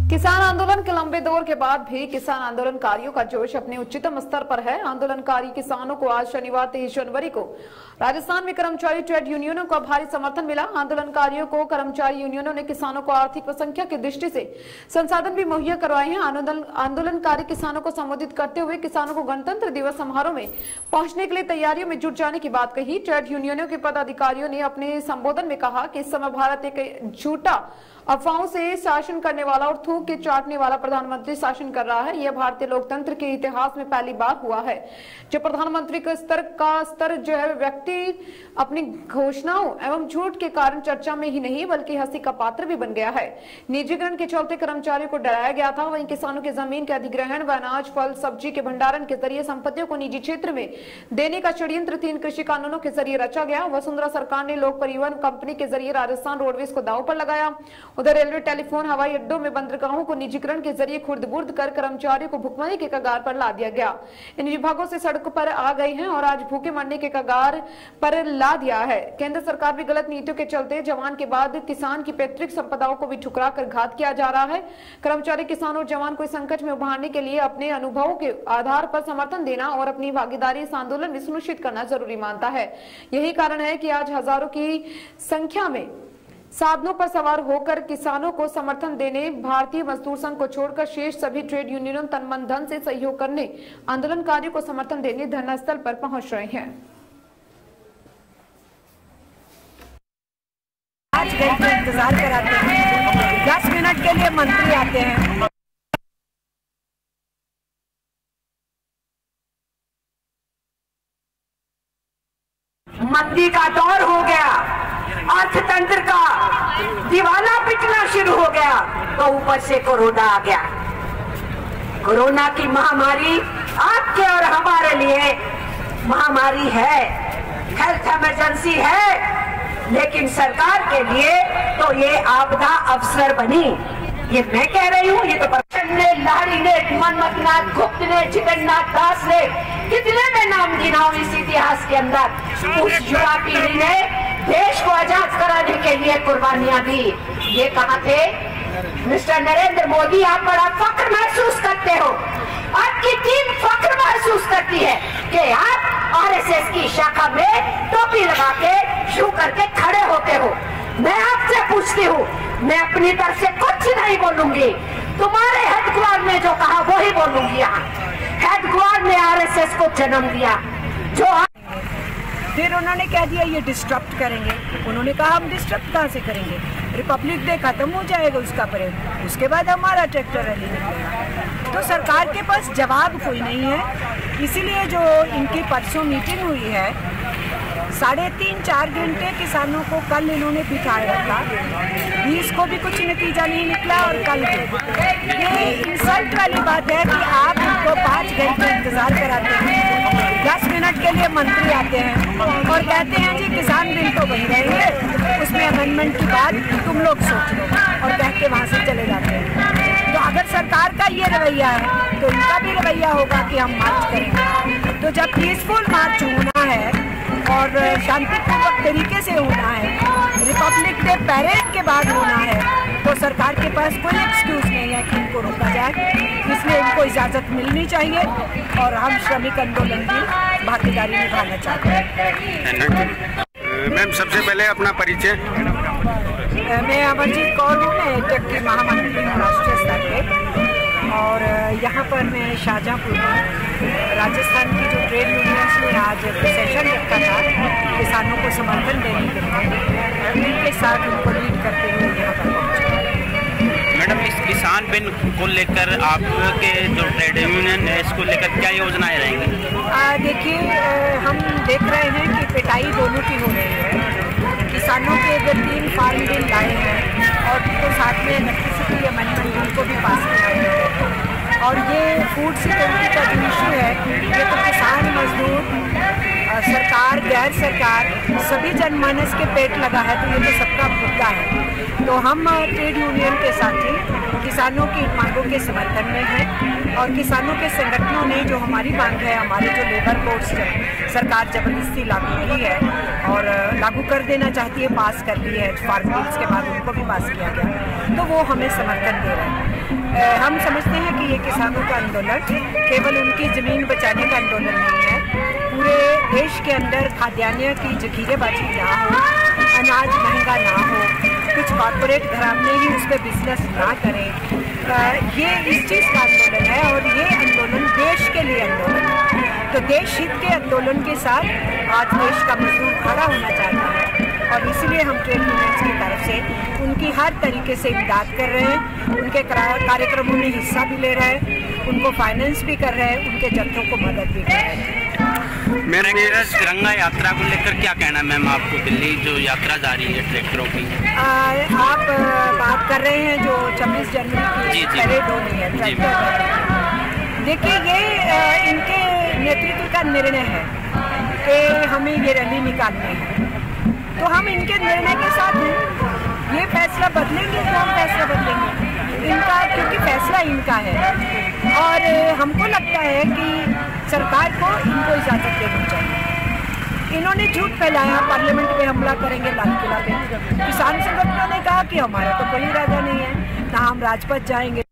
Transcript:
किसान आंदोलन के लंबे दौर के बाद भी किसान आंदोलनकारियों का जोश अपने उच्चतम स्तर पर है। आंदोलनकारी किसानों को आज शनिवार 23 जनवरी को राजस्थान में कर्मचारी ट्रेड यूनियनों का भारी समर्थन मिला। आंदोलनकारियों को कर्मचारी यूनियनों ने किसानों को आर्थिक व संख्या की दृष्टि से संसाधन भी मुहैया करवाए हैं। आंदोलनकारी किसानों को संबोधित करते हुए किसानों को गणतंत्र दिवस समारोह में पहुंचने के लिए तैयारियों में जुट जाने की बात कही। ट्रेड यूनियनों के पदाधिकारियों ने अपने संबोधन में कहा कि इस समय भारत एक झूठा अफवाहों से शासन करने वाला और थूक के चाटने वाला प्रधानमंत्री शासन कर रहा है। यह भारतीय लोकतंत्र के इतिहास में पहली बार हुआ है जब प्रधानमंत्री का स्तर जो है व्यक्ति अपनी घोषणाओं एवं झूठ के कारण चर्चा में ही नहीं बल्कि हंसी का पात्र भी बन गया है। निजीकरण के चलते कर्मचारियों को डराया गया था। वहीं किसानों की जमीन के अधिग्रहण व अनाज फल सब्जी के भंडारण के जरिए संपत्तियों को निजी क्षेत्र में देने का षड्यंत्र 3 कृषि कानूनों के जरिए रचा गया। वसुंधरा सरकार ने लोक परिवहन कंपनी के जरिए राजस्थान रोडवेज को दांव पर लगाया। उधर रेलवे, टेलीफोन, हवाई अड्डों में बंदरगाहों को निजीकरण के जरिए खुर्द-बुर्द कर कर्मचारियों को भुखमरी के कगार पर ला दिया गया। इन विभागों से सड़कों पर आ गए हैं और आज भूखे मरने के कगार पर ला दिया है। केंद्र सरकार भी गलत नीतियों के चलते जवान के बाद किसान की पैतृक संपदाओं को भी ठुकरा कर घात किया जा रहा है। कर्मचारी, किसान और जवान को इस संकट में उभारने के लिए अपने अनुभवों के आधार पर समर्थन देना और अपनी भागीदारी इस आंदोलन में सुनिश्चित करना जरूरी मानता है। यही कारण है कि आज हजारों की संख्या में साधनों पर सवार होकर किसानों को समर्थन देने भारतीय मजदूर संघ को छोड़कर शेष सभी ट्रेड यूनियनों तन मन धन से सहयोग करने आंदोलनकारियों को समर्थन देने धरना स्थल पर पहुंच रहे हैं। 5 घंटे इंतजार कराते हैं, 10 मिनट के लिए मंत्री आते हैं। मंदी का दौर हो गया, अर्थतंत्र का दिवाला पिटना शुरू हो गया, तो ऊपर से कोरोना आ गया। कोरोना की महामारी आपके और हमारे लिए महामारी है, हेल्थ इमरजेंसी है, लेकिन सरकार के लिए तो ये आपदा अवसर बनी। ये मैं कह रही हूँ, ये तो ने, लाड़ी ने, मनमथनाथ गुप्त ने, जगन्नाथ दास ने, कितने में नाम गिनाऊं इस इतिहास के अंदर। उस युवा पीढ़ी ने देश को आजाद कराने के लिए कुर्बानियां दी। ये कहाँ थे? मिस्टर नरेंद्र मोदी, आप बड़ा फख्र महसूस करते हो, आपकी टीम फख्र महसूस करती है कि आप आरएसएस की शाखा में टोपी लगा के शू करके खड़े होते हो। मैं आपसे पूछती हूँ, मैं अपनी तरफ से कुछ नहीं बोलूंगी, तुम्हारे हेडक्वार्टर ने जो कहा वो ही बोलूंगी। यहाँ हेडक्वार्टर ने आरएसएस को जन्म दिया, जो फिर उन्होंने कह दिया ये डिस्टर्ब करेंगे। उन्होंने कहा हम डिस्टर्ब कहाँ से करेंगे, रिपब्लिक डे खत्म हो जाएगा उसका परेड, उसके बाद हमारा ट्रैक्टर रैली निकलेगा। तो सरकार के पास जवाब कोई नहीं है। इसीलिए जो इनकी परसों मीटिंग हुई है, 3.5-4 घंटे किसानों को कल इन्होंने बिठाया रखा, 20 को भी कुछ नतीजा नहीं निकला और कल भी। ये इंसल्ट वाली बात है कि आप उनको 5 घंटे इंतजार कराते हैं, 10 मिनट के लिए मंत्री आते हैं और कहते हैं जी किसान बिल तो बन रहेंगे, उसमें अमेंडमेंट की बात तुम लोग सोच लो, और कह के वहाँ से चले जाते हैं। तो अगर सरकार का ये रवैया है तो इनका भी रवैया होगा कि हम मार्च करेंगे। तो जब पीसफुल मार्च होना है और शांतिपूर्वक तरीके से होना है, रिपब्लिक डे परेड के बाद होना है, तो सरकार के पास कोई एक्सक्यूज नहीं है कि इनको रोका जाए। इसलिए इनको इजाज़त मिलनी चाहिए और हम श्रमिक आंदोलन की भागीदारी निभाना चाहते हैं। मैम, सबसे पहले अपना परिचय। मैं अमरजीत कौर हूँ, मैं एटेक की महामंत्री हूँ राष्ट्रीय स्तर पे, और यहाँ पर मैं शाहजहाँपुर में राजस्थान की जो ट्रेड यूनियंस ने आज सेशन रखा था किसानों को समर्थन देने के लिए, उनके साथ उनको लीड करते हुए यहाँ पर पहुँचे। मैडम, इस किसान बिल को लेकर आपके जो ट्रेड यूनियन है इसको लेकर क्या योजनाएं रहेंगी? देखिए, हम देख रहे हैं कि पिटाई दोनों की हो रही है। किसानों के अगर 3 फार्म बिल लाए हैं और तो साथ में इलेक्ट्रिसिटी अमेंडमेंट बिल को भी पास किया है, और ये फूड सिक्योरिटी का जो इशू है, ये तो किसान, मजदूर, सरकार, गैर सरकार, सभी जनमानस के पेट लगा है, तो ये तो सबका मुद्दा है। तो हम ट्रेड यूनियन के साथी किसानों की मांगों के समर्थन में हैं, और किसानों के संगठनों ने जो हमारी मांग है, हमारे जो लेबर कोड्स सरकार जबरदस्ती लागू की है और लागू कर देना चाहती है, पास कर दी है, फार्म बिल्स के बाद उनको भी पास किया गया, तो वो हमें समर्थन दे रहे हैं। हम समझते हैं कि ये किसानों का आंदोलन केवल उनकी ज़मीन बचाने का आंदोलन नहीं है। पूरे देश के अंदर खाद्यान्न की जखीरेबाजी ना हो, अनाज महंगा ना हो, कुछ कॉर्पोरेट घराने ही उस पर बिजनेस ना करें, ये इस चीज़ का आंदोलन है और ये आंदोलन देश के लिए आंदोलन है। तो देश हित के आंदोलन के साथ आज देश का मजदूर खड़ा होना चाहता है और इसीलिए हम ट्रेड यूनियंस की तरफ से उनकी हर तरीके से इमदाद कर रहे हैं, उनके कार्यक्रमों में हिस्सा भी ले रहे हैं, उनको फाइनेंस भी कर रहे हैं, उनके जत्थों को मदद भी कर रहे हैं। मेरा तिरंगा यात्रा को लेकर क्या कहना मैम आपको? दिल्ली जो यात्रा जा रही है ट्रैक्टरों की, आप बात कर रहे हैं जो 26 जनवरी की परेड हो रही है ट्रैक्टर। देखिए ये इनके नेतृत्व का निर्णय है कि हमें ये रैली निकालनी है, तो हम इनके निर्णय के साथ हैं। ये फैसला बदलेंगे तो हम फैसला बदलेंगे इनका, क्योंकि फैसला इनका है और हमको लगता है कि सरकार को इनको इजाज़त देनी चाहिए। इन्होंने झूठ फैलाया, पार्लियामेंट में हमला करेंगे, लाल किला पे। किसान संगठनों ने कहा कि हमारा तो कोई इरादा नहीं है, ना हम राजपथ जाएंगे।